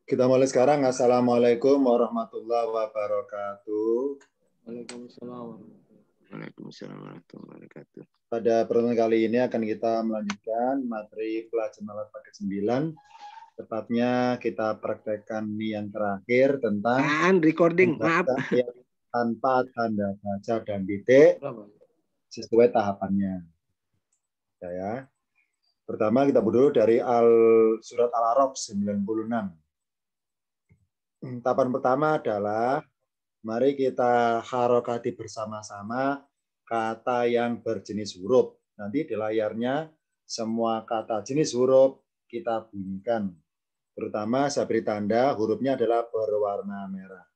Kita mulai sekarang. Assalamualaikum warahmatullahi wabarakatuh. Waalaikumsalam. Waalaikumsalam warahmatullahi wabarakatuh. Pada pertemuan kali ini akan kita melanjutkan materi pelajaran alat paket 9. Tepatnya kita praktekkan yang terakhir tentang recording, maaf. Tanpa tanda baca dan titik sesuai tahapannya. Ya. Pertama kita dulu dari surat Al-A'raf 96. Tahapan pertama adalah mari kita harokati bersama-sama kata yang berjenis huruf. Nanti di layarnya semua kata jenis huruf kita bunyikan. Terutama saya beri tanda hurufnya adalah berwarna merah.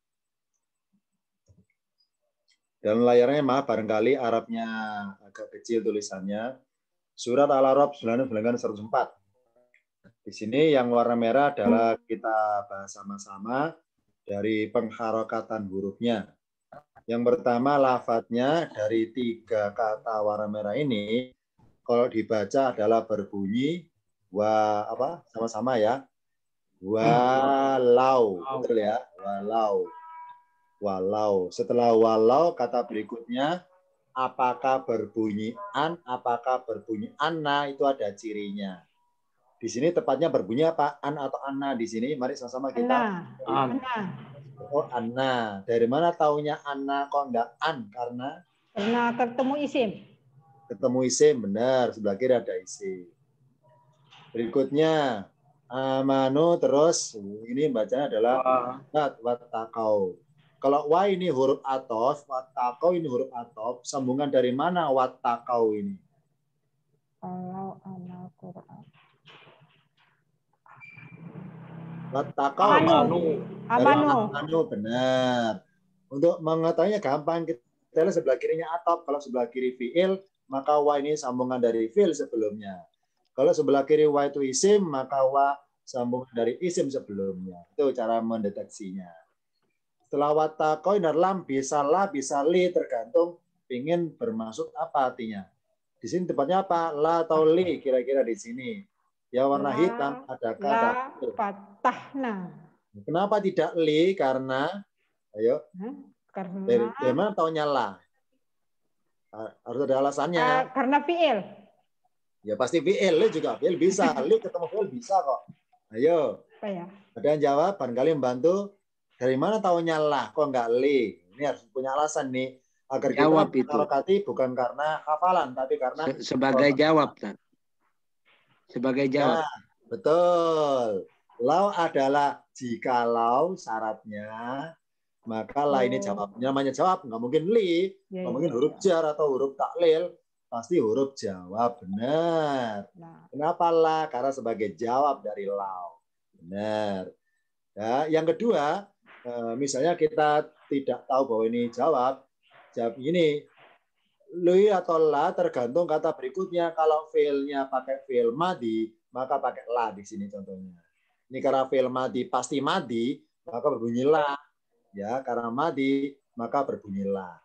Dan layarnya maaf barangkali Arabnya agak kecil tulisannya. Surat Al-A'raf 104. Di sini yang warna merah adalah kita bahas sama-sama dari pengharokatan hurufnya. Yang pertama lafadznya dari 3 kata warna merah ini kalau dibaca adalah berbunyi sama-sama ya. Walau, betul ya? Walau. Walau. Setelah walau kata berikutnya apakah berbunyi an, apakah berbunyi anna, itu ada cirinya. Di sini tepatnya berbunyi apa? An atau anna di sini? Mari sama-sama kita. Anna. Oh, anna. Dari mana taunya anna kok enggak an? Karena ketemu isim. Ketemu isim, benar. Sebelah kiri ada isim. Berikutnya amanu, terus ini bacanya adalah wattaqau. Kalau wa ini huruf athof, wattaqau ini huruf athof, sambungan dari mana wattaqau ini? Kalau anak Quran. Wattaqau amanu, benar. Untuk mengetahuinya gampang, kita lihat sebelah kirinya athof. Kalau sebelah kiri fi'il, maka wa ini sambungan dari fi'il sebelumnya. Kalau sebelah kiri wa itu isim, maka wa sambungan dari isim sebelumnya. Itu cara mendeteksinya. Setelah wattaqau ini lam, bisa la, bisa li, tergantung ingin bermaksud apa artinya. Di sini tepatnya apa? La atau li, kira-kira di sini. Ya warna hitam, ada kata. La fatahna. Kenapa tidak li? Karena, ayo. Karena dari mana taunya la? Harus ada alasannya. Karena fi'il. Ya pasti fi'il, li juga fi'il bisa. Li ketemu fi'il bisa kok. Ayo. Apa ya? Ada yang jawab, barangkali membantu. Dari mana taunya lah? Kok enggak li? Ini harus punya alasan nih. Agar Jawab kita harokati bukan karena hafalan, tapi karena sebagai jawab. Sebagai jawab. Ya, betul. Lau adalah jikalau syaratnya, maka lah ini jawabnya. Namanya jawab, nggak mungkin li. Nggak mungkin huruf jar atau huruf taklil. Pasti huruf jawab, benar. Kenapa lah? Karena sebagai jawab dari lau. Benar. Ya, yang kedua, misalnya kita tidak tahu bahwa ini jawab ini lui atau la tergantung kata berikutnya. Kalau fiilnya pakai fiil madi, maka pakai la di sini contohnya. Ini karena fiil madi pasti madi, maka berbunyi la. Ya, karena madi, maka berbunyi la.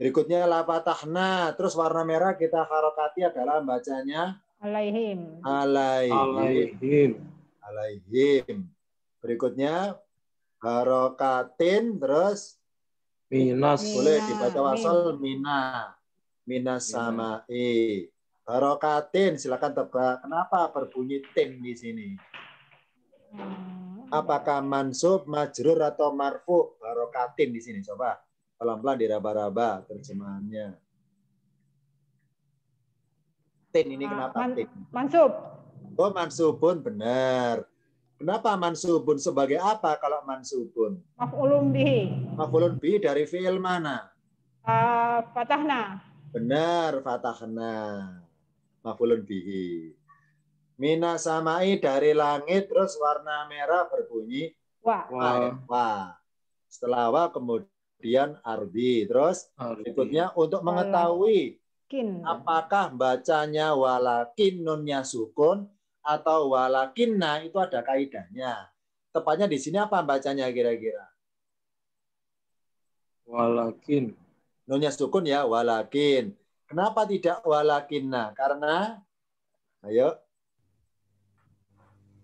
Berikutnya la fatahna, terus warna merah kita harokati adalah bacanya alaihim. Alaihim. Berikutnya harokatin, terus minas. Boleh dibaca wasal minas samai. Harokatin, silakan tebak. Kenapa berbunyi tin di sini? Apakah mansub, majrur atau marfu? Harokatin di sini. Coba pelan-pelan diraba-raba terjemahannya. Tin ini kenapa tin? Mansub. Oh, mansubun, benar. Kenapa mansubun? Sebagai apa kalau mansubun? Maf'ulun bihi. Maf'ulun bihi dari fi'il mana? Fatahna. Benar, fatahna. Maf'ulun bihi. Mina samai dari langit, terus warna merah berbunyi wa. Setelah wa kemudian ardi. Terus berikutnya untuk mengetahui apakah bacanya walakin nunnya sukun atau walakinna, itu ada kaidahnya. Tepatnya di sini apa bacanya kira-kira? Walakin. Nunnya sukun ya, walakin. Kenapa tidak walakinna? Karena, ayo.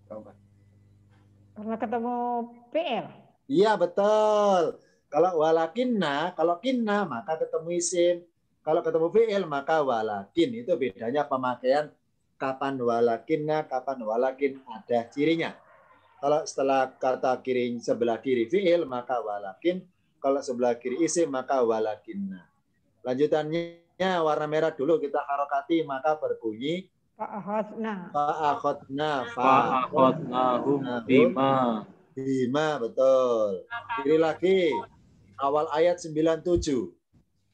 Karena ketemu PL. Iya, betul. Kalau walakinna, kalau kinna maka ketemu isim. Kalau ketemu fi'il maka walakin. Itu bedanya pemakaian kapan walakinna, kapan walakin ada cirinya. Kalau setelah kata kiri sebelah kiri fi'il maka walakin, kalau sebelah kiri isim maka walakinna. Lanjutannya warna merah dulu kita harokati maka berbunyi Fa'akhadna. Fa'akhadnahum bima. Bima, betul. Kiri lagi. Awal ayat 97.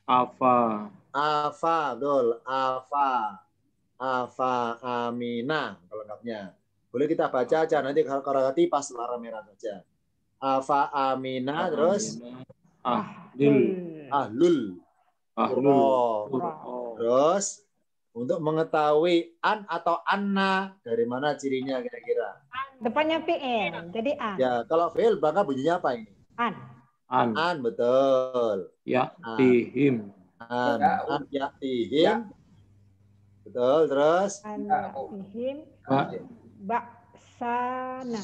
Afa. Afa, betul. Afa. Afa amina lengkapnya. Boleh kita baca aja nanti kalau harokati pas warna merah saja. Afa amina terus ahlul. Terus untuk mengetahui an atau anna dari mana cirinya kira-kira? Depannya PL, jadi an. Ya, kalau fi'il maka bunyinya apa ini? An, betul. Ya'tihim. An ya'tihim. Betul, terus An ya'tihim ba'sana.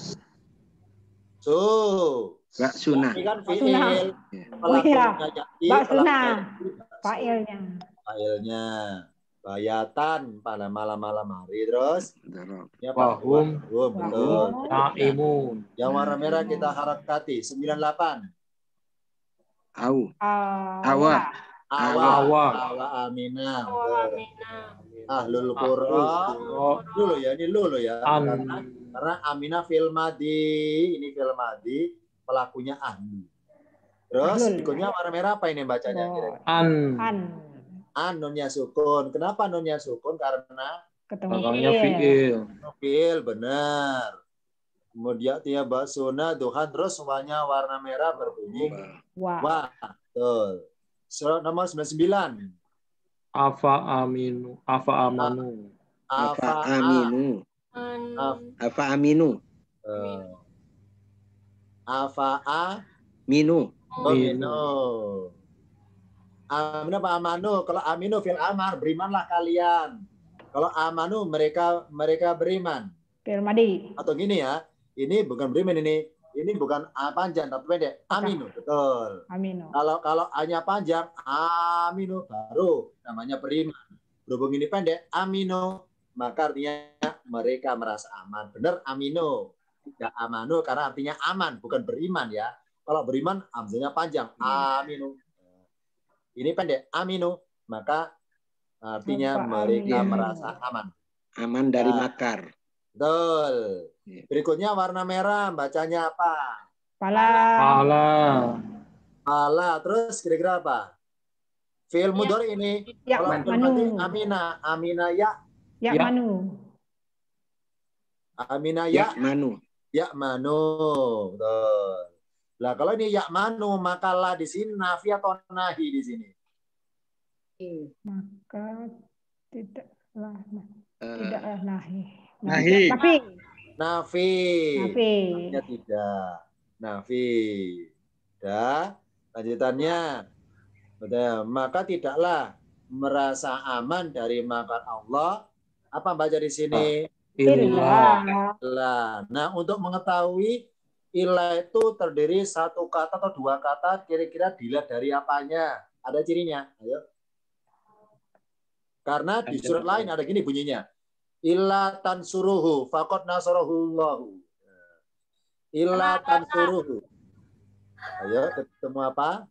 Ba'suna. Ini kan fi'il. Oh iya, ba'suna. Fa'ilnya. Bayatan pada malam-malam hari. Terus Wahum. Betul. Na'imun. Yang warna merah kita harakati 98. Awa. Amina. Ahlul qura. Dulu ya, ini lulu ya. Karena Amina fil madi, ini fil madi, pelakunya ahlu. Terus berikutnya warna merah apa ini bacanya? An nunnya sukun. Kenapa nunnya sukun? Karena belakangnya fi'il. Fi'il, benar. Kemudian dia basuna Tuhan, terus semuanya warna merah berbunyi wah. Betul. Surat nomor 99. Afa aminu. Aminu apa amanu? Kalau aminu fil amar, berimanlah kalian. Kalau amanu mereka beriman. Firmadi. Atau gini ya, ini bukan beriman ini bukan a panjang tapi pendek. Aminu, betul. Aminu. Kalau a-nya panjang, aminu baru namanya beriman. Berhubung ini pendek, aminu, maka artinya mereka merasa aman. Benar aminu. Tidak amanu karena artinya aman, bukan beriman ya. Kalau beriman, hamzanya panjang, aminu. Ini pendek, aminu, maka artinya mereka merasa aman. Aman dari makar. Betul. Berikutnya warna merah, bacanya apa? Pala. Terus kira-kira apa? Fi'il mudhari ini. Ya, kalau manu. Amina ya. Ya manu. Amina ya manu. Betul. Lah kalau ini ya manu, maka lah di sini nafi atau nahi di sini? Maka tidaklah nahi. Nafi. Ya tidak. Nafi. Dah. Lanjutannya. Betul. Maka tidaklah merasa aman dari makar Allah. Apa baca di sini? Illah. Nah, untuk mengetahui ilah itu terdiri satu kata atau dua kata, kira-kira dilihat dari apanya? Ada cirinya? Ayo. Karena di surat lain ada gini bunyinya. Illa tansuruhu faqad nasarahullahu. Illa tansuruhu. Ayo, ketemu apa?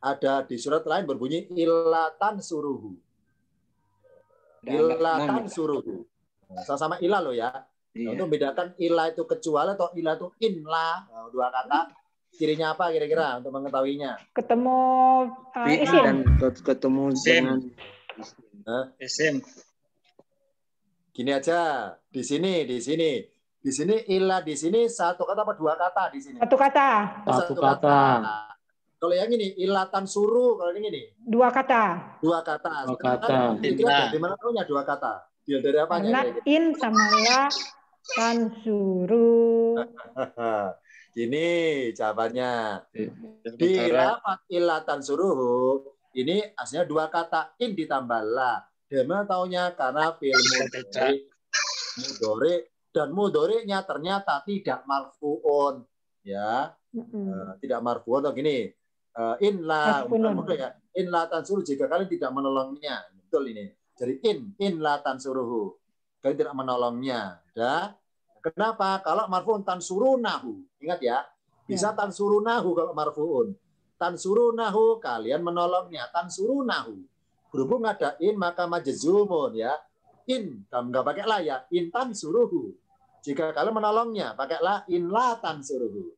Ada di surat lain berbunyi illa tansuruhu. Illa tansuruhu. Sama-sama ilah loh ya. Iya. Untuk membedakan ilah itu kecuali atau ilah itu inlah. Dua kata. Cirinya apa kira-kira untuk mengetahuinya? Ketemu isim dan ketemu dengan isim. Gini aja. Di sini ilah di sini satu kata apa dua kata di sini? Satu kata. Satu kata. Kalau yang ini ilatan suruh, kalau yang ini dua kata. Dua kata. Kira-kira dari mana tahunya dua kata? Dari apanya? Karena in sama la tansuru. Gini jawabannya. Di lafaz ilatan suruh ini aslinya dua kata in ditambah la. Dari mana tahunya? Karena fi'il mudhari dan mudhari'nya ternyata tidak marfu'un, ya. Tidak marfu'un atau gini. Inla ya. Inla tansuru jika kalian tidak menolongnya. Betul ini. Jadi inla tansuruhu. Kalian tidak menolongnya. Ya. Kenapa? Kalau marfu'un tansurunahu. Ingat ya. Bisa tansurunahu kalau marfu'un. Tansurunahu kalian menolongnya. Tansurunahu. Berhubung ada in maka majzumun ya. In, kamu nggak pakai la ya. In tansuruhu. Jika kalian menolongnya, pakailah in la tansuruhu.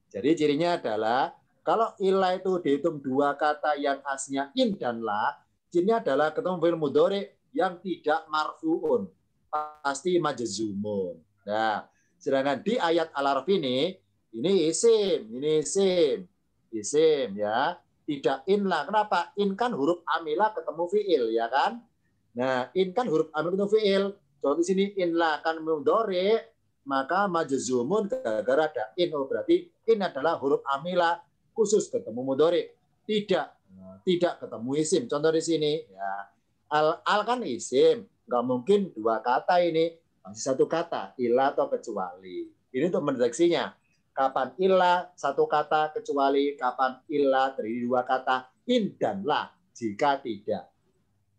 Jadi cirinya adalah kalau illa itu dihitung dua kata yang aslinya in dan la, cirinya adalah ketemu fi'il mudhari yang tidak marfu'un. Pasti majzumun. Nah, sedangkan di ayat al-araf ini isim, isim ya, tidak in la. Kenapa? In kan huruf amilah ketemu fi'il ya kan? Nah, in kan huruf amilah ketemu fi'il. Contoh di sini in la kan mudhari, maka majzumun gara-gara ada in. Oh, berarti in adalah huruf amilah khusus ketemu mudhari. Tidak ketemu isim. Contoh di sini ya. Al kan isim, nggak mungkin dua kata ini, masih satu kata, illa atau kecuali. Ini untuk mendeteksinya. Kapan illa satu kata kecuali, kapan illa terdiri dua kata in dan la jika tidak.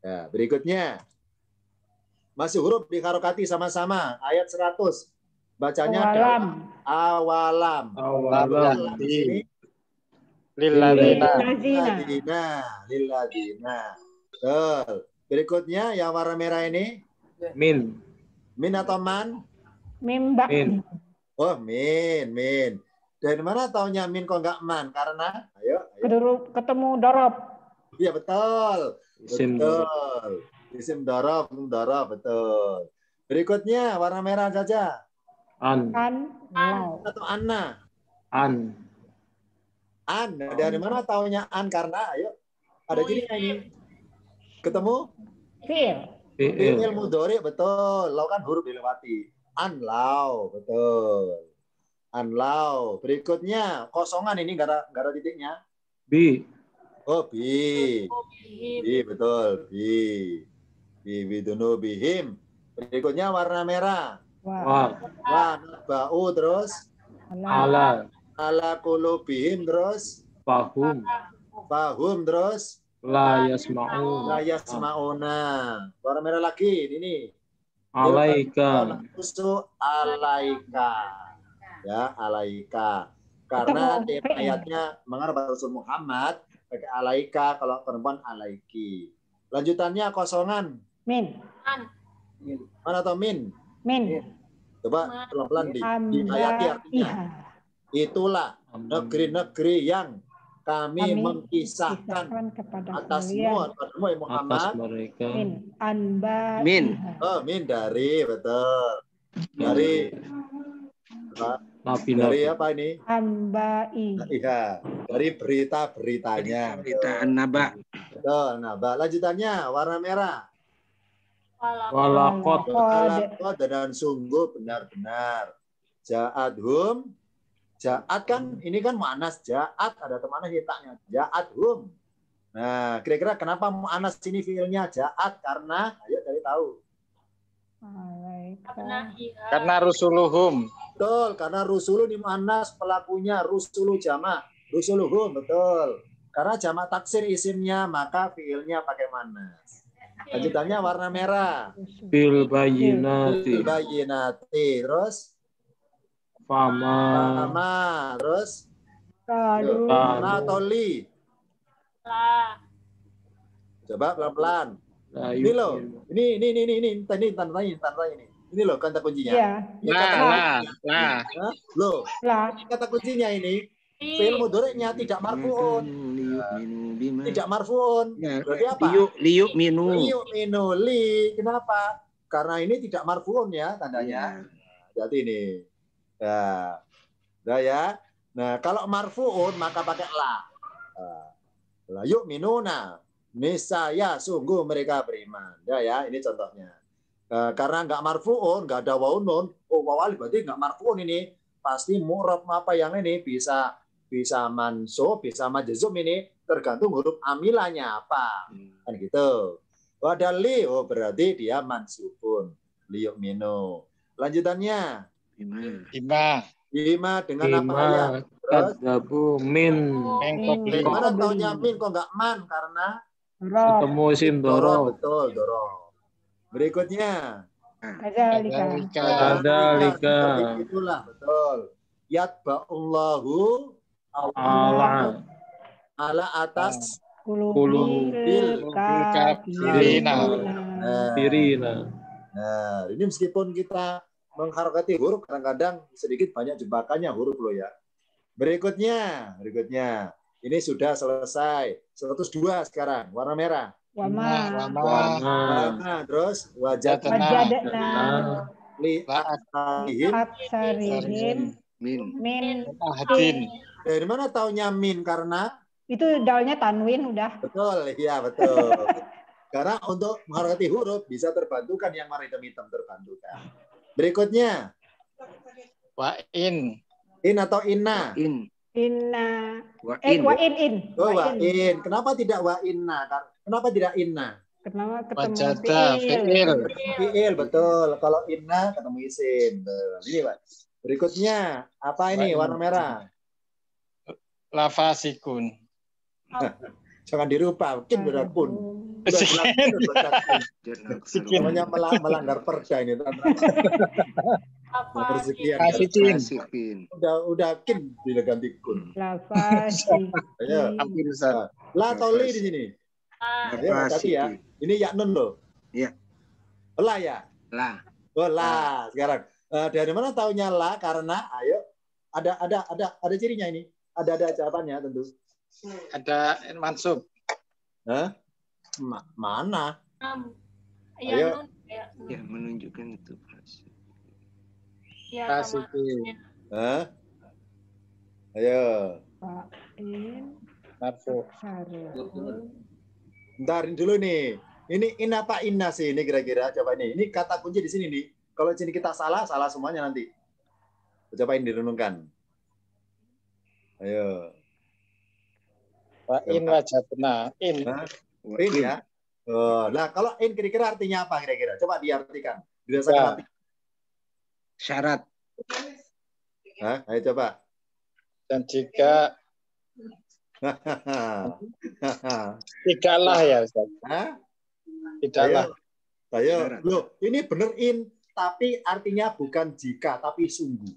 Nah, berikutnya masih huruf diharokati sama-sama ayat 100. Bacanya awalam. Lilladina. Betul. Berikutnya yang warna merah ini Min. Min atau man? Min, Mbak. Min. Oh, min. Dari mana taunya min kok nggak man? Karena ayo. Ketemu dorob. Iya betul. Isim betul. Isim dorob, betul. Berikutnya warna merah saja. An. Atau anna? An. Dari mana taunya an? Karena ayo ada cirinya ini. Ketemu? Fi'il mudhari, betul. Lau kan huruf dilewati. Anlau, betul. Anlau. Berikutnya kosongan ini nggak ada titiknya. Bi. Oh, bi. Bi, betul. Bi. Bidunu bihim. Berikutnya warna merah. Bau terus. Ala kulubihim terus. Fahum terus. La yasma'una. Warna merah lagi ini. Alaika. Ya, alaika. Karena ayatnya mengarah Rasul Muhammad pakai alaika, kalau perempuan alaiki. Lanjutannya kosongan. Min. Mana atau min? Min. Coba pelan-pelan di ayat artinya. Itulah negeri-negeri yang kami mengkisahkan atasmu Muhammad. Min. Anba. Min. Oh, min dari, betul. Dari apa ini? Ambai. Iya, dari berita-beritanya. Berita naba. Betul, naba. Lanjutannya warna merah. Walaqad. Dan sungguh benar-benar. Ja'adhum. Ja'ad kan ini kan mu'anas. Ja'ad ada temannya hitaknya. Ja'adhum. Nah, kira-kira kenapa mu'anas ini fiilnya ja'ad? Karena ayo dari tahu. Karena rusuluhum. Betul, karena rusulu ini mu'anas, pelakunya rusulu jamak. Rusuluhum, betul. Karena jamak taksir isimnya, maka fiilnya pakai manas. Lanjutannya warna merah. Bil bayinati. Terus Fama. Terus atau li. Coba pelan-pelan. Ini loh. Ini tanda ini. Ini loh kata kuncinya. Iya. Loh. Kata kuncinya ini fi'il mudhari'nya tidak marfu'un. Tidak marfu'un. Berarti apa? Liyuk minu. Li. Kenapa? Karena ini tidak marfu'un ya tandanya. Berarti ini. Nah, udah ya. Nah, kalau marfu'un maka pakai la. La yu'minuna. Niscaya sungguh mereka beriman. Ya, ini contohnya. Karena nggak marfu'un, nggak ada waun nun. Oh, wawali berarti nggak marfu'un ini. Pasti mu'rab apa yang ini bisa mansub, bisa majzum ini tergantung huruf amilanya apa. Kan gitu. Wadali, oh berarti dia mansubun. Liyu'minu. Lanjutannya. Bima. Bima dengan apa ya? Bima Terus kadzabu min. Mengkobli. gimana taunya min kok nggak man karena Rob. Ketemu isim dorob, dorob. betul dorob. Berikutnya. Kadzalika. Kadzalika. Seperti itulah betul. Yatba'ullahu Ala. ala atas Qulubil kafirina. Firina. Nah, ini meskipun kita mengharokati huruf kadang-kadang sedikit banyak jebakannya huruf loh ya. Berikutnya. Ini sudah selesai. 102 sekarang, warna merah. Wama. Warna, terus Wajadna. li'atsarihim. Aksarihim. Min. Ahadin. Dari mana taunya min? Karena Itu dalnya tanwin udah. betul, iya betul. Karena untuk menghargai huruf bisa terbantukan yang warna hitam-hitam terbantukan. Berikutnya, Wa in. in atau inna? Inna. Wa Wa in. Oh, wa in. Kenapa tidak wa inna? Kenapa tidak inna? Kenapa ketemu Wajada. fiil? Fi'il. Fiil, betul. Kalau inna ketemu isim. Ini, Pak. Berikutnya, apa ini? Wa in. Warna merah. Lafasikun. Jangan dirubah. Mungkin udah kun. Namanya melanggar perda ini. Bersekian. Udah kin bila ganti kun. Lafasi. Ayo. La atau li di sini. Ya, hati ya. Ini ya nun loh. Iya. La ya. Oh, la sekarang. Dari mana taunya la? Karena ayo ada cirinya ini. Ada jawabannya tentu. Ada mansub. Hah? Mana? Ayo. Ya, menunjukkan itu. Fasikin. Hah? Ayo. Fa'in. Marfu. Bentar dulu nih. Ini in apa inna sih ini kira-kira? Coba ini. Ini kata kunci di sini nih. Kalau sini kita salah semuanya nanti. Coba ini direnungkan. Ayo. Wa in wajadna. In. In ya. Oh, nah kalau in kira-kira artinya apa kira-kira? Coba diartikan. Dirasakan arti. Syarat. Hah? Ayo coba. Dan jika tidaklah ya Ustaz. Hah? Tidaklah. Ayo. Loh, ini bener in, tapi artinya bukan jika, tapi sungguh.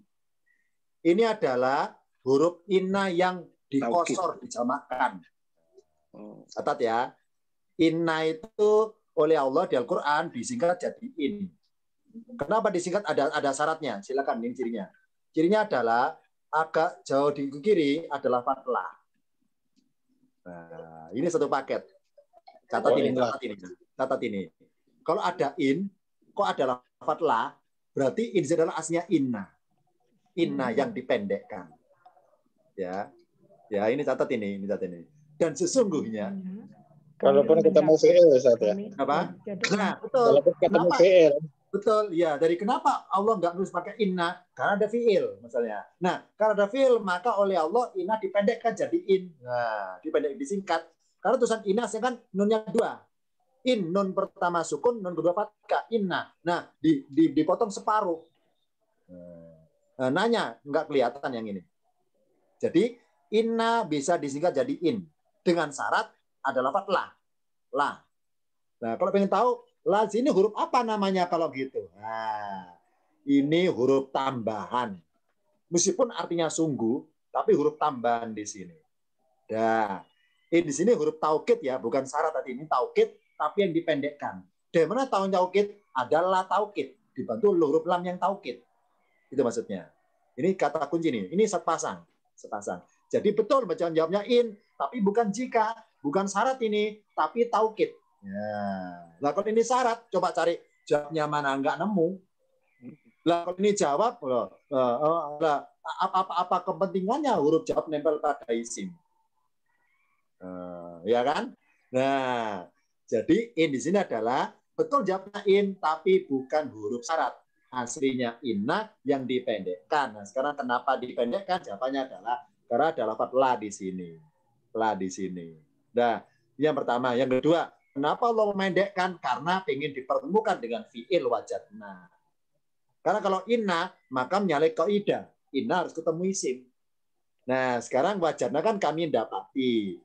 Ini adalah huruf inna yang dikosor, dijamakkan. Catat ya. Inna itu oleh Allah di Al-Quran disingkat jadi in. Kenapa disingkat? Ada syaratnya. Silakan ini cirinya. Cirinya adalah agak jauh di kiri adalah fathah. Nah, ini satu paket. Catat ini. Kalau ada in, kok ada fathah, berarti in adalah aslinya inna. Inna yang dipendekkan. Ya. Ya, ini catat ini. Dan sesungguhnya Walaupun ketemu fi'il Ustaz ya. apa? Nah, betul. Walaupun ketemu fi'il. Betul, ya. Dari kenapa Allah nggak nulis pakai inna? Karena ada fiil, misalnya. Nah, karena ada fiil, maka oleh Allah inna dipendekkan jadi in. Nah, disingkat. Karena tulisan inna kan nunnya 2. In, nun pertama sukun, nun kedua fathah. Inna. Nah, dipotong separuh. Nah, nanya, nggak kelihatan yang ini. Jadi, inna bisa disingkat jadi in. Dengan syarat adalah fathah. La. Nah, kalau pengen tahu, la sini huruf apa namanya kalau gitu? Nah, ini huruf tambahan. Meskipun artinya sungguh, tapi huruf tambahan di sini. Nah, di sini huruf taukid ya, bukan syarat tadi. Ini taukid, tapi yang dipendekkan. Dari mana tahu taukid? Adalah taukid. Dibantu huruf lam yang taukid. Itu maksudnya. Ini kata kunci nih. Ini sepasang. Jadi betul bacaan jawabnya in, tapi bukan jika. Bukan syarat ini, tapi taukid. Ya. Lah kalau ini syarat, coba cari jawabnya mana, nggak nemu. Lah kalau ini jawab, apa kepentingannya huruf jawab nempel pada isim? Ya kan? Nah, jadi in di sini adalah betul jawabnya in, tapi bukan huruf syarat. Aslinya inna yang dipendekkan. Nah, sekarang kenapa dipendekkan? Jawabannya adalah karena ada lafaz la di sini. La di sini. Nah, yang pertama. Yang kedua, kenapa Allah memendekkan? Karena ingin dipertemukan dengan fi'il wajadna. Karena kalau inna, maka menyalahi kaidah. Inna harus ketemu isim. Nah, sekarang wajadna kan kami dapati.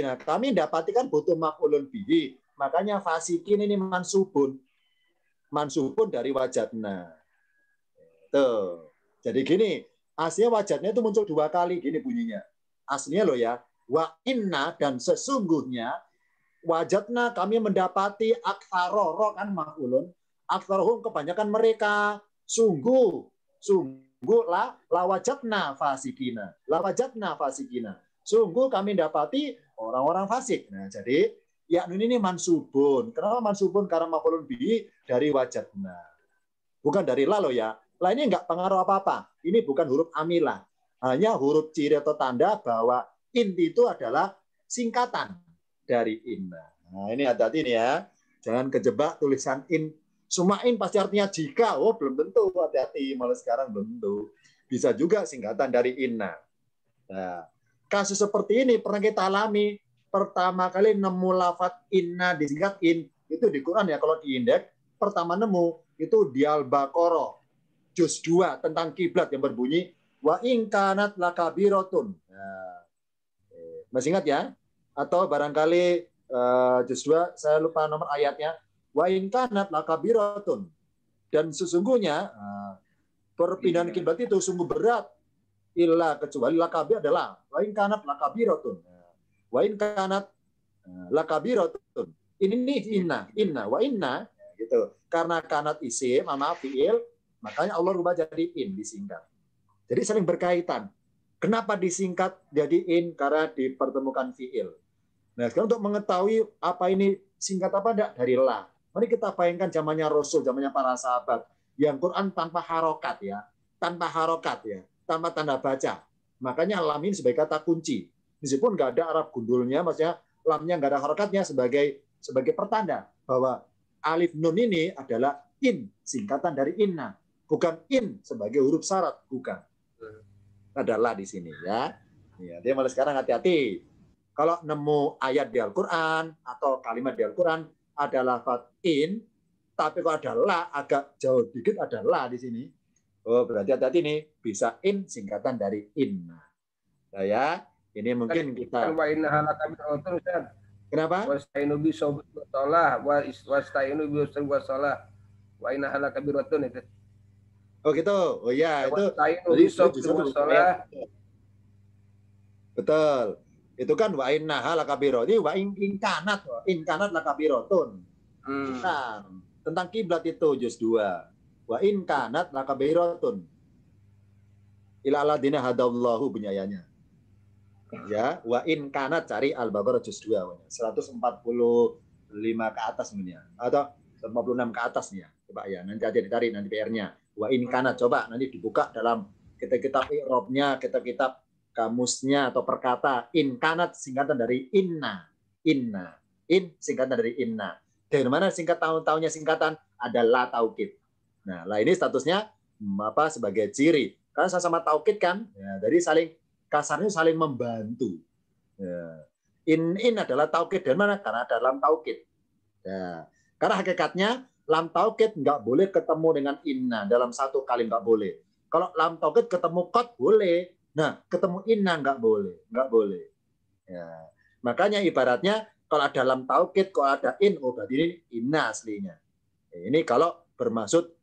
Nah, kami dapati kan butuh maf'ulun bihi. Makanya fasikin ini mansubun. Mansubun dari wajadna. Tuh. Jadi gini, aslinya wajadnya itu muncul 2 kali gini bunyinya. Aslinya loh ya, wa inna dan sesungguhnya wajadna kami mendapati aktsaro kan maf'ulun. Aktsarohum kebanyakan mereka. Sungguh la wajadna fasikina. La wajadna fasikina. Sungguh kami dapati orang-orang fasik. Nah, jadi ya ini mansubun. Kenapa mansubun? Karena maf'ulun bihi dari wajadna. Bukan dari la loh ya. La ini enggak pengaruh apa-apa. Ini bukan huruf amilah. Hanya huruf ciri atau tanda bahwa inti itu adalah singkatan dari inna. Nah, ini hati-hati nih ya. Jangan kejebak tulisan in. Semua in pasti artinya jika. Oh, belum tentu. Hati-hati. Malah sekarang belum tentu. Bisa juga singkatan dari inna. Nah, kasus seperti ini pernah kita alami. Pertama kali nemu lafaz inna disingkat in. Itu di Quran ya. Kalau di indeks, pertama nemu itu di Al-Baqarah. Juz 2 tentang kiblat yang berbunyi wa in kanat lakabiratun. Nah, masih ingat ya? Atau barangkali juz 2 saya lupa nomor ayatnya. Wa in kanat lakabiratun. Dan sesungguhnya perpindahan kiblat itu sungguh berat. Illa kecuali lakabir adalah wa in kanat lakabiratun. Wa in kanat lakabiratun. Ini nih inna wa inna gitu. Karena kanat isim sama fiil, makanya Allah rubah jadi in, disingkat. Jadi saling berkaitan. Kenapa disingkat jadi in? Karena dipertemukan fiil. Nah, sekarang untuk mengetahui apa ini singkat apa enggak dari la. Mari kita bayangkan zamannya Rasul, zamannya para sahabat. Yang Quran tanpa harokat ya. Tanpa harokat ya. Tanpa tanda baca. Makanya lam ini sebagai kata kunci. Meskipun nggak ada Arab gundulnya, maksudnya lamnya nggak ada harokatnya sebagai pertanda bahwa alif nun ini adalah in, singkatan dari inna. Bukan in sebagai huruf syarat, bukan. Adalah di sini ya. Ya, dia mulai sekarang hati-hati. Kalau nemu ayat di Al-Qur'an atau kalimat di Al-Qur'an ada lafaz in, tapi kalau ada la agak jauh dikit ada la di sini. Oh, berarti hati-hati nih, bisa in singkatan dari inna. Nah, ya, ini mungkin kita wa innaha lakabiratun Ustaz. Kenapa? Wasta'inu bi sabri wa shalah wasta'inu bi sabri wa shalah wa innaha lakabiratun itu. Oh gitu. Oh ya, itu betul. Itu kan wa innaha lakabiro. Ini wa in kanat lakabirotun. Nah, tentang kiblat itu juz 2. Wa in kanat lakabirotun. Ila alladziina hadallahu bunyi ayatnya. Ya, wa in kanat cari Al-Baqarah juz 2 145 ke atas mungkin ya. Atau 146 ke atas nih ya. Coba ya, nanti aja ditarik nanti PR-nya. Wa in kana, coba nanti dibuka dalam kitab i'rabnya, kitab kamusnya atau perkata. In kanat singkatan dari inna. In singkatan dari inna. Dari mana tahunnya singkatan? Ada la taukid. Nah, la ini statusnya apa sebagai ciri. Karena sama-sama taukid kan? Ya, jadi kasarnya saling membantu. Ya. In adalah taukid dari mana? Karena ada lam taukid. Ya. Karena hakikatnya lam taukid nggak boleh ketemu dengan inna dalam satu kali, nggak boleh. Kalau lam taukid ketemu qad boleh. Nah, ketemu inna nggak boleh. Ya. Makanya ibaratnya kalau ada lam taukid, kalau ada in, oh berarti ini inna aslinya. Ini kalau bermaksud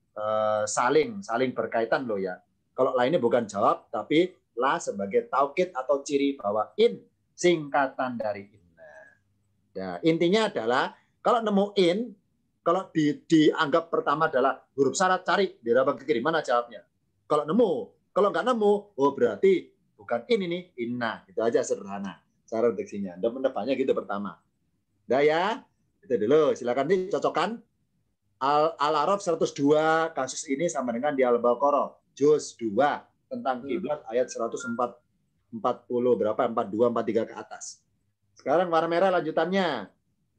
saling berkaitan loh ya. Kalau lainnya bukan jawab, tapi la sebagai taukid atau ciri bahwa in singkatan dari inna. Nah, intinya adalah kalau nemu in, kalau dianggap pertama adalah huruf syarat, cari di rabang ke kiri mana jawabnya. Kalau nggak nemu, oh berarti bukan in ini, inna. Itu aja sederhana cara deteksinya. Dan pendepannya gitu pertama. Udah ya, itu dulu. Silakan dicocokkan. Al-A'raf 102 kasus ini sama dengan di Al-Baqarah juz 2 tentang kiblat ayat 140 berapa 42 43 ke atas. Sekarang warna merah lanjutannya.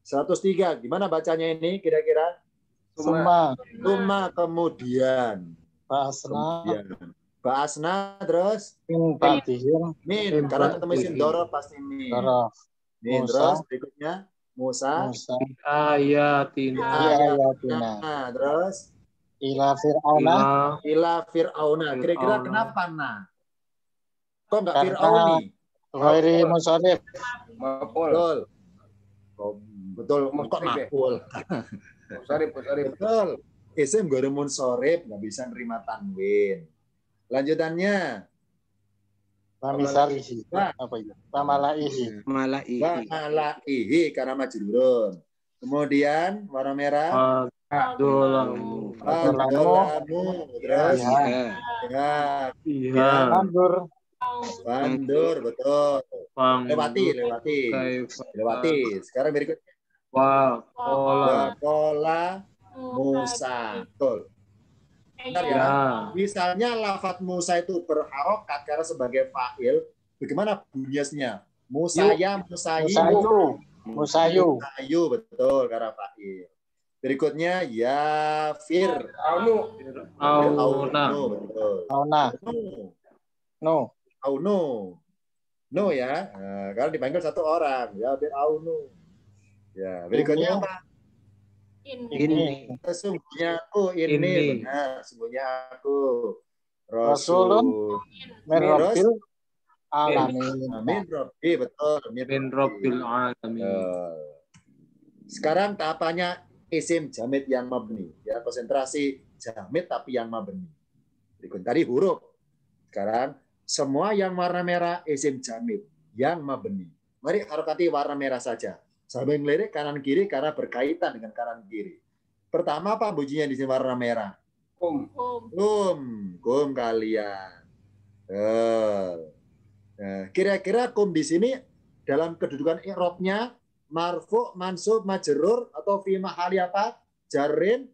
103. Gimana bacanya ini kira-kira? Suma kemudian. Ba'asna terus min karena ketemu isim dorof pasti min. Min terus berikutnya Musa. Ayatina. Terus Ila Fir'auna. Ila Fir'auna. Kira-kira Fir'auna. kenapa nah? Kok nggak Karena Fir'auni? Ghairi Musharif. Maf'ul. Betul. Oh, betul. Kok Musharif ya? makul? Musharif. Betul. Isim ghairu munsharif nggak bisa nerima tanwin. Lanjutannya. Pamisalihi. Wah. Apa itu? Pamalaihi. Wa malaihi karena majrurun. Kemudian warna merah. Dolamu. Fadolamu. Terus ya. Mandur. Bandur, betul. Lewati. Sekarang berikutnya. Wakola Musa. Betul. Benar ya? Misalnya lafadz Musa itu berharokat karena sebagai fa'il. Bagaimana bunyinya? Musaya, Musayu. Musayu, betul karena fa'il. Berikutnya Yafir. Auna. Betul. Auna. No. Aunu. No ya. Nah, kalau dipanggil satu orang, Yafir Aunu. Ya, berikutnya apa? Ini. Sesungguhnya aku ini. Benar, sesungguhnya aku Rasulun. Merrobil. Alamin. Alamin. Robbi, betul. Min Rabbil Alamin. Sekarang tahapannya isim jamid yang mabni. Ya, konsentrasi jamid tapi yang mabni. Berikut tadi huruf. Sekarang semua yang warna merah isim jamid yang mabni. Mari harokati warna merah saja. Sambil ngelirik kanan kiri karena berkaitan dengan kanan kiri. Pertama apa bunyinya di sini warna merah? Kum kalian. Nah, kira-kira kum di sini dalam kedudukan i'rabnya marfu, mansub, majrur atau fi mahali apa? Jarrin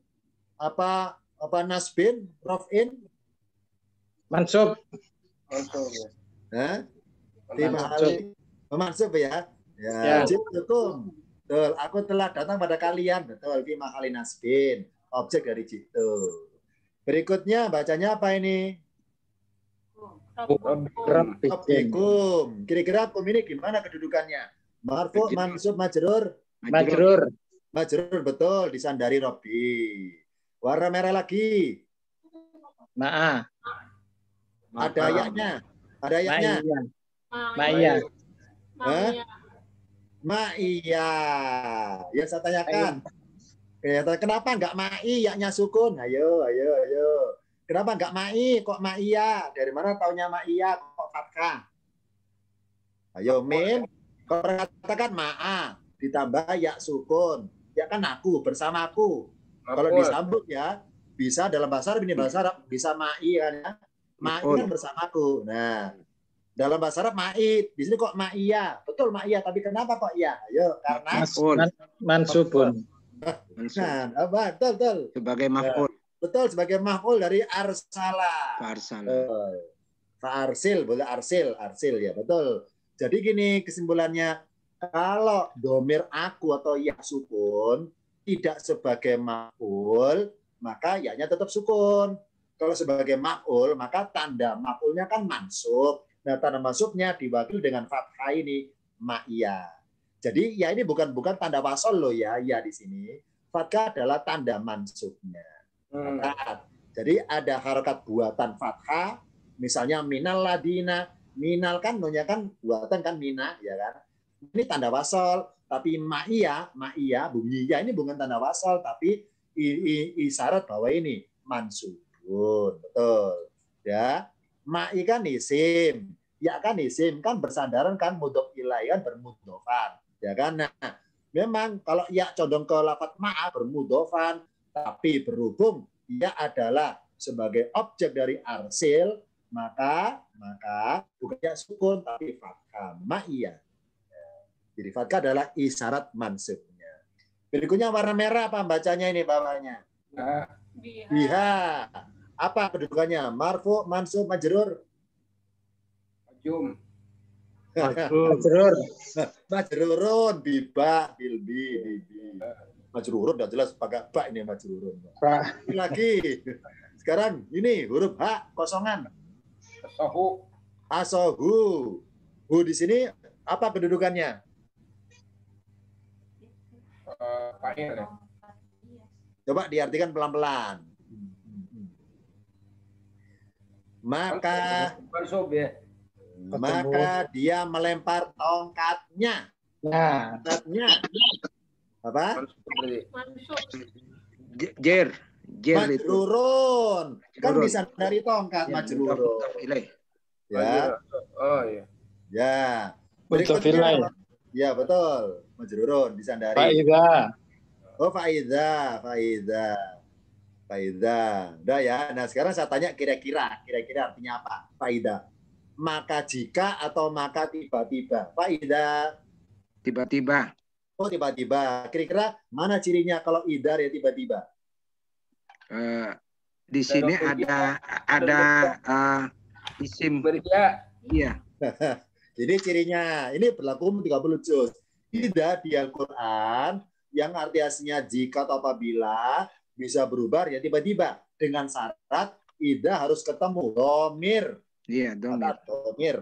apa nasbin, raf'in? Mansub. Hah? Fi mahali mansub ya. Ya. Jitukum. Betul, aku telah datang pada kalian. Betul, fi mahali nasbin, objek dari jitu. Berikutnya bacanya apa ini? Rabbikum. Kira-kira kum ini gimana kedudukannya? Marfu, mansub, majrur? Majrur, betul, disandari Robbi. Warna merah lagi. Ma'a. Ada ayatnya. Ma'iyah. Ma'iyah. Yang saya tanyakan. Kenapa enggak ma'i, yaknya sukun? Ayo. Kenapa enggak ma'i, kok ma'iyah? Dari mana taunya ma'iyah, kok fathah? Ayo, Min. Kau katakan ma'a, ditambah ya sukun. Ya kan aku, bersamaku. Kalau disambut ya, bisa dalam bahasa Arab, ini bahasa Arab, bisa ma'i kan ya. Ma'i kan bersamaku. Nah, dalam bahasa Arab ma'i, di sini kok ma'iyah. Betul ma'iyah, tapi kenapa kok iya? Ayo, karena mansubun. Nah, apa? Betul. Sebagai maf'ul. Betul, sebagai maf'ul dari arsala. Fa'arsil, boleh arsil ya, betul. Jadi gini kesimpulannya, kalau domir aku atau ya sukun tidak sebagai maf'ul, maka ya-nya tetap sukun. Kalau sebagai maf'ul, maka tanda maf'ulnya kan mansub. Nah, tanda mansubnya diwakili dengan fathah ini, ma'iyah. Jadi ya ini bukan tanda wasol loh ya di sini. Fathah adalah tanda mansubnya. Jadi ada harokat buatan fathah, misalnya minal ladina, minal kan nonya kan buatan kan mina ya kan. Ini tanda wasol, tapi ma'iyah bunyi ya ini bukan tanda wasol tapi isyarat bahwa ini mansubun, betul. Ya. Ma'i kan isim, ya kan isim kan bersandaran kan mudhof ilaih kan bermudhofan. Ya kan? Nah, memang kalau ya condong ke lafadz ma'a bermudhofan, tapi berhubung ia adalah sebagai objek dari arsil, maka bukan ya sukun tapi fathah ma'iyah. Jadi fathah adalah isyarat mansubnya. Berikutnya warna merah apa bacanya ini bawahnya? Biha. Apa kedudukannya? Marfu, mansub, majrur? Majrurun, biba, bilbi. Majrurun udah jelas pakai ba ini majrurun. Lagi. Sekarang ini huruf H kosongan. Asohu. Hu di sini apa kedudukannya? Coba diartikan pelan-pelan. Maka Mansub ya. maka dia melempar tongkatnya. Nah, Tongkatnya apa? Mansub berarti. Jer itu. Majrurun. Kan Majrurun. bisa dari tongkat Ya, majrurun. mudhaf ilaih. Ya. Oh iya. Ya. Mudhaf Berikutnya ilaih. apa? Ya, betul. Majrurun disandari. Faida. Oh, faida. Udah ya. Nah, sekarang saya tanya kira-kira artinya apa? Faida. Maka jika atau maka tiba-tiba. Faida. Tiba-tiba. Oh, tiba-tiba. Kira-kira mana cirinya kalau idar ya tiba-tiba? Di sini ada isim. Beria. Iya. Jadi cirinya ini berlaku 30 juz. Tidak di Al-Quran yang arti aslinya jika atau apabila bisa berubah ya tiba-tiba dengan syarat ida harus ketemu domir. Iya, domir. Domir.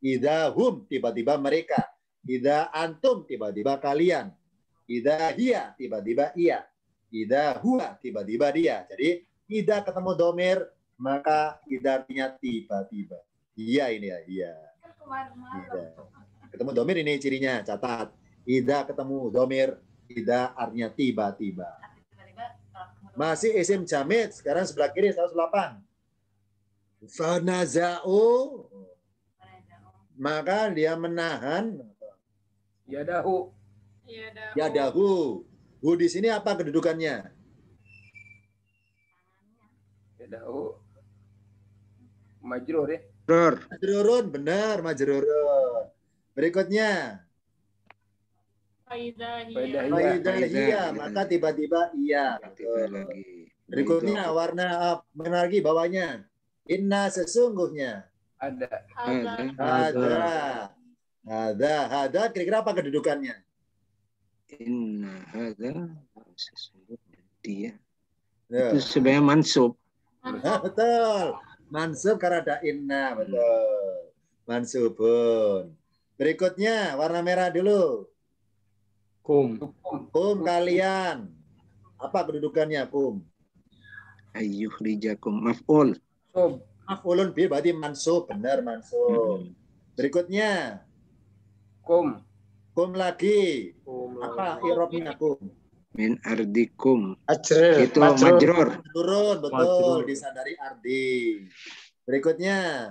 Ida hum tiba-tiba mereka. Ida antum tiba-tiba kalian. Ida hiya tiba-tiba ia. Ida huwa tiba-tiba dia. Jadi ida ketemu domir maka ida artinya tiba-tiba. Iya ini ya, iya. Ida. Ketemu domir ini cirinya, catat. Ida ketemu domir, ida artinya tiba-tiba. Masih isim jamid, sekarang sebelah kiri 108. Fanaza'u, maka dia menahan Yadahu. yadahu. Hu di sini apa kedudukannya? Yadahu. Majrur ya. Majrurun, benar majrurun. Berikutnya faidahiyah, maka tiba-tiba iya. Tiba lagi. Berikutnya warna mana lagi bawahnya? Inna sesungguhnya. Ada. Kira-kira apa kedudukannya? Inna hadza sesungguhnya dia. Ya. Itu sebenarnya mansub. Nah, betul. Mansub karena ada inna, betul. Mansubun. Berikutnya warna merah dulu. Kum. Kum kalian. Apa kedudukannya kum? Ayyuh rijakum maf'ul. Sub. Maf'ulun bi berarti mansub, benar mansub. Berikutnya Kum. kum lagi. Apa irobnya kum? Min ardikum. Majrur. Itu majrur. Turun, betul. Disadari ardi. Berikutnya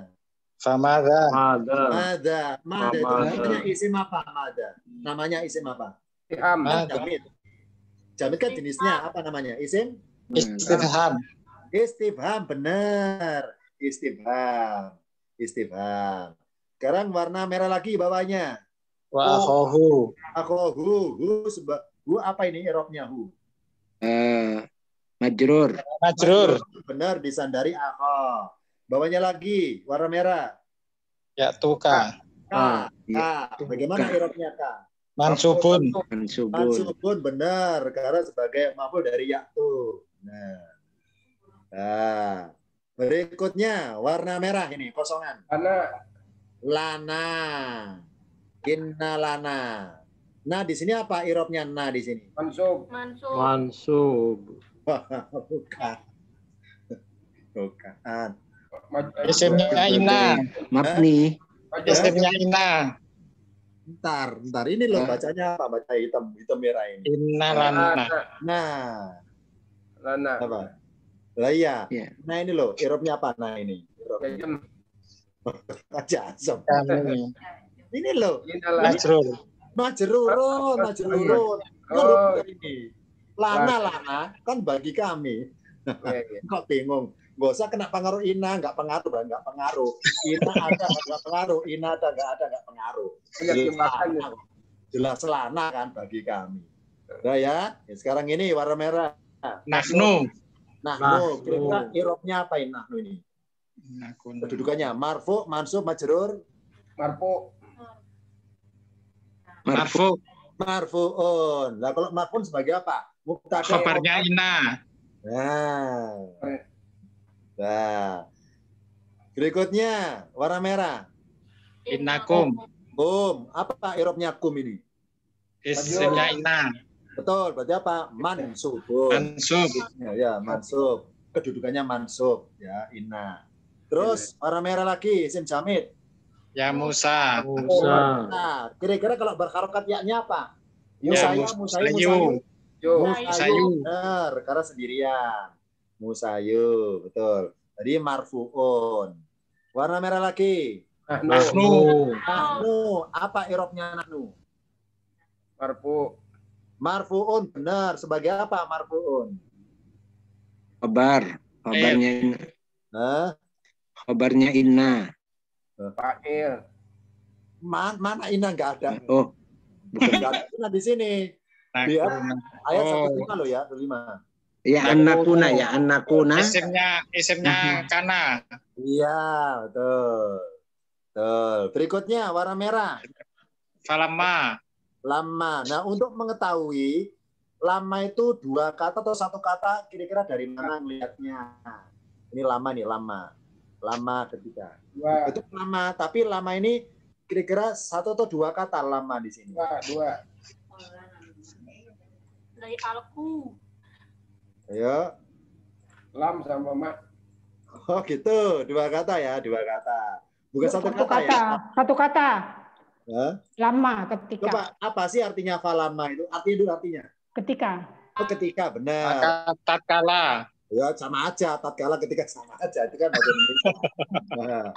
Famada. Mada. Itu namanya isim apa? Mada. Namanya isim apa? Iham. Jamid. Jamid kan jenisnya apa namanya? Isim? Istifham. Istifham, benar. Istifham. Sekarang warna merah lagi bawahnya. Wa akhahu. Hu apa ini irobnya hu? Majrur. Majrur. Benar disandari akha. Bawahnya lagi warna merah. Ya tuka. Ka. Ya. Bagaimana irobnya ka? Mansubun. Mansubun. Mansubun benar karena sebagai maf'ul dari yaktu. Nah, berikutnya warna merah ini kosongan. Lana. Inna lana. Nah, di sini apa irobnya na di sini? Mansub. Bukan. Isimnya inna. Mabni. Isimnya inna. Ntar ini loh bacanya apa? Baca hitam merah ini. Inna lana. Nah, Lana. apa? Lah iya. Ya. Nah ini loh, irobnya apa? Nah ini. Jam. Aja asem. Kami. Ini loh. Majrur. Majrurun. Oh. Ini. Lana kan bagi kami. Kok bingung? Nggak usah kena pengaruh ina, nggak pengaruh. Ina ada nggak pengaruh, ina ada nggak pengaruh. Jelas lana kan bagi kami. Udah ya. Sekarang ini warna merah. Nahnu. Kira-kira irobnya apa ini nahnu ini? Kedudukannya marfu, mansub, majrur. Marfu. Marfuun. Lah kalau marfuun sebagai apa? Mubtada. Khabarnya inna. Nah. Berikutnya warna merah. Innakum. Kum. Apa irobnya kum ini? Isimnya inna. Betul. Berarti apa? Mansubun. Mansub. Ya, mansub. Kedudukannya mansub. Ya, inna. Terus warna merah lagi, isim jamid. Ya Musa. Musa. Nah, kira-kira kalau berharokat yaknya apa? Ya Musaya, musayu. Yo. Musayu, benar, karena sendirian. Musayu, betul. Tadi marfuun. Warna merah lagi. Nahnu. Nahnu, apa irobnya nahnu? Marfu. Marfuun, benar. Sebagai apa marfuun? Kabarnya inna. Hah? Kabarnya inna. Fa'il. Mana ina nggak ada? Oh, bukan. Nggak ada ina di sini. Di ayat 105 loh ya, 105. Ya anakuna. Isimnya kana. Iya, betul. Betul. Berikutnya warna merah. Falamma. Lama. Nah, untuk mengetahui lama itu dua kata atau satu kata, kira-kira dari mana melihatnya? Ini lama nih, lama. Lama ketika. Dua. Itu lama, tapi lama ini kira-kira satu atau dua kata lama di sini. Dua. Dari alku. Ayo. Lam sama ma. Oh gitu, dua kata ya, dua kata. Bukan satu kata ya. Satu kata. Hah? Lama ketika. Coba apa sih artinya falama itu? Artinya dulu artinya. Ketika. Oh ketika, benar. Maka tatkala. Ya sama aja, tatkala ketika sama aja. Itu kan bahasa Indonesia. Nah,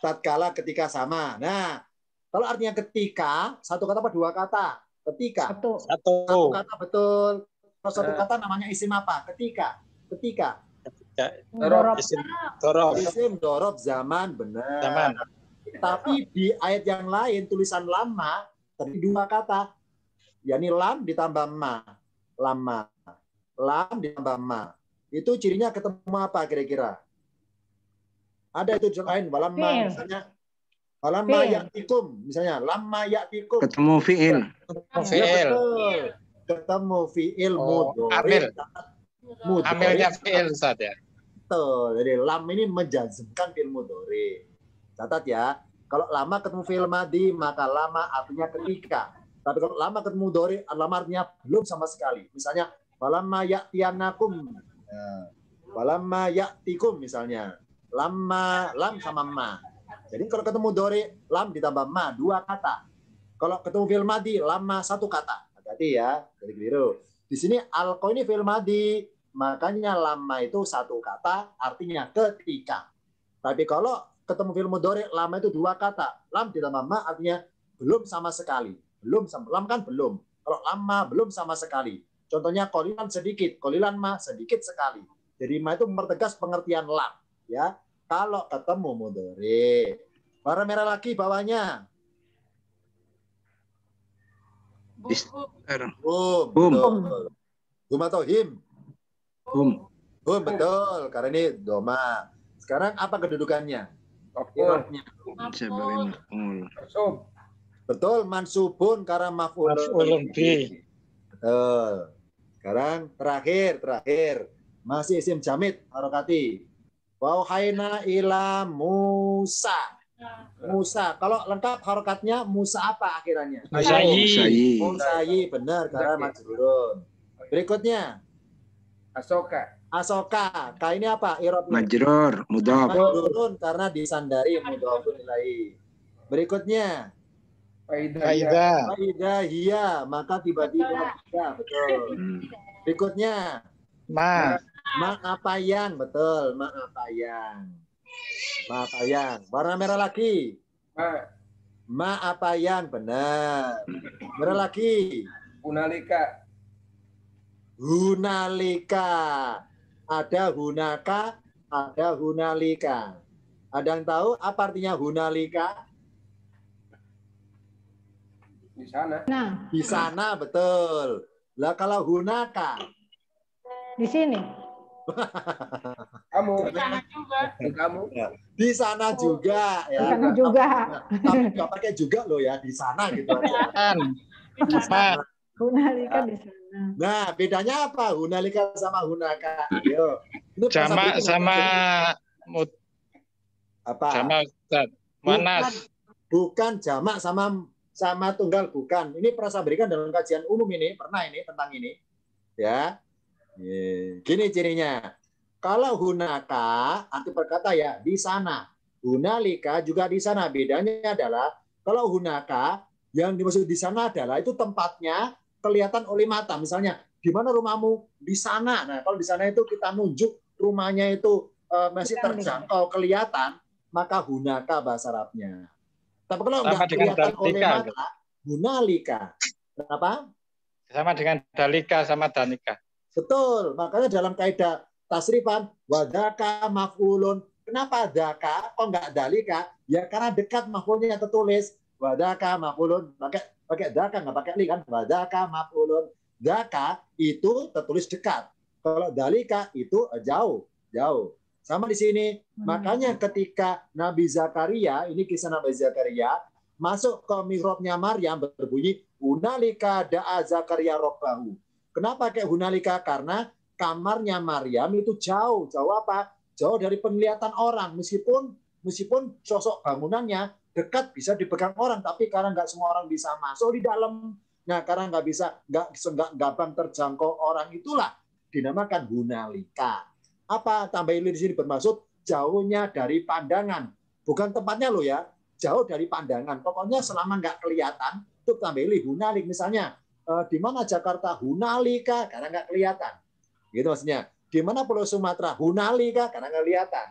tatkala ketika sama. Nah, kalau artinya ketika, satu kata apa dua kata? Ketika. Satu. Satu kata betul. Kalau satu kata namanya isim apa? Ketika. Dorob. Isim dorob. Isim dorob zaman, benar. Zaman. Tapi di ayat yang lain tulisan lama tadi dua kata, yakni lam ditambah ma, lama, lam ditambah ma. Itu cirinya ketemu apa kira-kira? Ada itu lain, walamma misalnya, walamma ya'tikum misalnya, lamma ya'tikum. Ketemu fiil. Fiil. Betul. Ketemu fiil Amil. mudhari. Amilnya fiil Ustaz ya. Betul. Jadi lam ini menjazmkan fiil mudhari. Catat ya, kalau lama ketemu fi'il madi, maka lama artinya ketika. Tapi kalau lama ketemu mudhari, lama artinya belum sama sekali. Misalnya, walamma ya'tiyanakum. Walamma ya'tikum misalnya. Lam sama ma. Jadi kalau ketemu mudhari, lam ditambah ma, dua kata. Kalau ketemu fi'il madi, lama satu kata. Hati-hati ya, jadi keliru. Di sini alqa ini fi'il madi, makanya lama itu satu kata, artinya ketika. Tapi kalau ketemu fi'il mudhari, lama itu dua kata. Lam ditambah ma artinya belum sama sekali. Lam kan belum. Kalau lama belum sama sekali. Contohnya qalilan sedikit, qalilan ma sedikit sekali. Jadi ma itu mempertegas pengertian lam, ya. Kalau ketemu mudhari. Warna merah lagi bawahnya. Betul. Hum atau him? Hum. Betul, karena ini doma. Sekarang apa kedudukannya? Sebagai maf'ul. Betul, mansubun karena maf'ulun bi. Betul. Sekarang terakhir masih isim jamid harokati. Wauhaina ila Musa. Kalau lengkap harokatnya Musa apa akhirannya? Musayi, benar karena majrurun. Berikutnya Asoka. Ka ini apa? Irobnya. Majrur, mudhaf. Majrurun karena disandari mudhafun ilaihi. Berikutnya Faida. Hiya, maka tiba-tiba ya, betul. Berikutnya Ma. apa yang, betul, ma apa yang. Warna merah lagi. Ma apa yang, benar. Merah lagi. Hunalika. Ada hunaka, ada hunalika. Ada yang tahu apa artinya hunalika? Di sana, betul. Lah kalau hunaka? Di sini. Di sana juga. Ya. Di sana juga. Tapi nggak pakai juga loh ya, di sana gitu aja. Hunalika di sana. Nah, bedanya apa? Hunalika sama hunaka. Ayo. Ini Jamak sama apa? Jamak Ustaz. Manas. Bukan jamak sama tunggal, bukan. Ini pernah saya berikan dalam kajian umum ini, pernah ini tentang ini. Ya. Gini cirinya. Kalau hunaka, arti perkata ya di sana. Hunalika juga di sana. Bedanya adalah kalau hunaka, yang dimaksud di sana adalah itu tempatnya kelihatan oleh mata. Misalnya, di mana rumahmu? Di sana. Nah, kalau di sana itu kita nunjuk rumahnya itu masih terjangkau, kelihatan, maka hunaka bahasa Arabnya. Tapi kalau nggak kelihatan oleh mata, hunalika. Kenapa? Sama dengan dalika sama danika. Betul. Makanya dalam kaidah tasrifan, wadaka maf'ulun. Kenapa daka? Kok nggak dalika? Ya karena dekat maf'ulnya tertulis. Wadaka maf'ulun. Pakai daka, nggak pakai li kan? Wadaka maf'ulun. Daka itu tertulis dekat. Kalau dalika itu jauh. Jauh. Sama di sini. Makanya ketika Nabi Zakaria, ini kisah Nabi Zakaria, masuk ke mihrabnya Maryam berbunyi, Hunalika da'a Zakaria Rabbahu. Kenapa kayak hunalika? Karena kamarnya Maryam itu jauh. Jauh apa? Jauh dari penglihatan orang. Meskipun sosok bangunannya dekat bisa dipegang orang, tapi karena nggak semua orang bisa masuk di dalam. Nah, karena nggak gampang terjangkau orang, itulah dinamakan hunalika. Apa tambah ini di sini bermaksud jauhnya dari pandangan, bukan tempatnya loh ya, jauh dari pandangan. Pokoknya selama nggak kelihatan, itu tambah ini hunalik. Misalnya di mana Jakarta? Hunalika, karena nggak kelihatan. Gitu maksudnya. Di mana Pulau Sumatera? Hunalika, karena nggak kelihatan.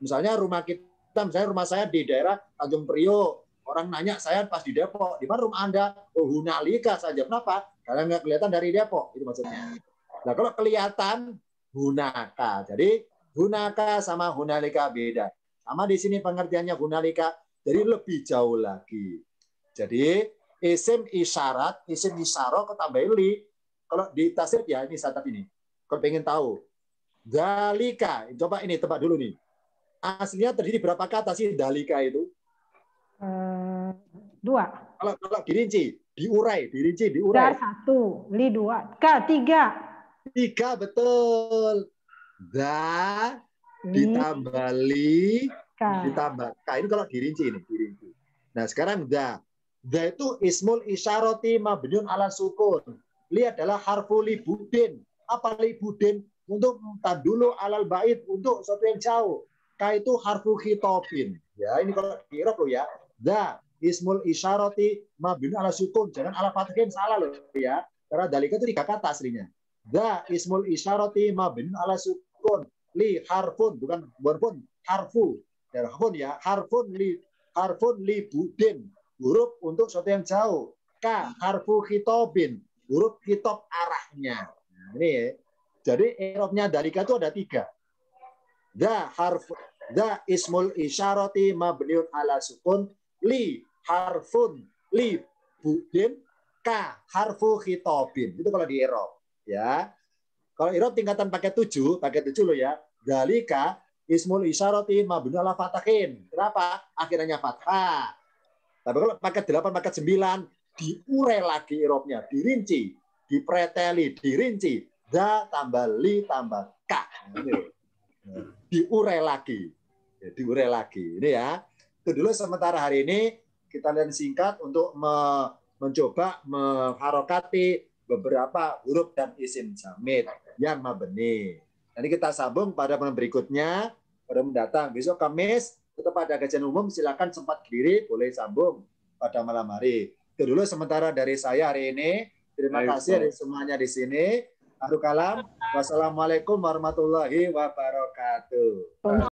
Misalnya rumah kita, misalnya rumah saya di daerah Tanjung Priok. Orang nanya saya pas di Depok, di mana rumah Anda? Oh, hunalika saja. Kenapa? Karena nggak kelihatan dari Depok. Itu maksudnya. Nah, kalau kelihatan, hunaka. Jadi, hunaka sama hunalika beda. Sama di sini pengertiannya hunalika, jadi lebih jauh lagi. Jadi, isim isyarat ketambah li. Kalau di tasrif ya, ini saat ini. Kalau pengen tahu. Dalika. Coba ini, tebak dulu nih. Aslinya terdiri berapa kata sih dalika itu? 2. Kalau dirinci, diurai. Dar 1, li 2, K 3. 3, betul. Da, ditambah li, ditambah K. Ini kalau dirinci ini. Nah, sekarang da. Da itu ismul isyarati mabniun ala sukun. Li adalah harfu li budin. Apa li budin? Untuk tadulu alal bait, untuk sesuatu yang jauh. K itu harfu khitobin. Ya, ini kalau di Arab loh ya. Da ismul isyarati mabniun ala sukun. Jangan ala fathin, salah loh ya. Karena dalika itu 3 kata aslinya. Da ismul isyarati mabniun ala sukun. Li harfun, bukan pun harfu. Ya, harfun li budin. Huruf untuk sesuatu yang jauh. K harfu khitobin. Huruf khitob arahnya. Nah, ini ya. Jadi i'rabnya dalika itu ada 3. Da ismul isyarati mabniun ala sukun, li harfun li budin, K harfu khitobin. Itu kalau di i'rab ya. Kalau i'rab tingkatan pakai 7 loh ya. Dalika ismul isyarati mabniun ala fatahin. Kenapa? Akhirnya fathah. Tapi kalau pakai 8 pakai 9 diurai lagi i'rabnya, dirinci, dipreteli, dirinci. Da tambah li tambah K. Diurai lagi. Ini ya. Itu dulu sementara hari ini kita lihat singkat untuk mencoba mengharokati beberapa huruf dan isim jamid yang mabni. Nanti kita sambung pada bulan berikutnya pada mendatang. Besok Kamis tetap ada kajian umum, silakan sempat diri boleh sambung pada malam hari. Itu dulu sementara dari saya hari ini. Terima kasih dari semuanya di sini. Akhirul kalam. Wassalamualaikum warahmatullahi wabarakatuh.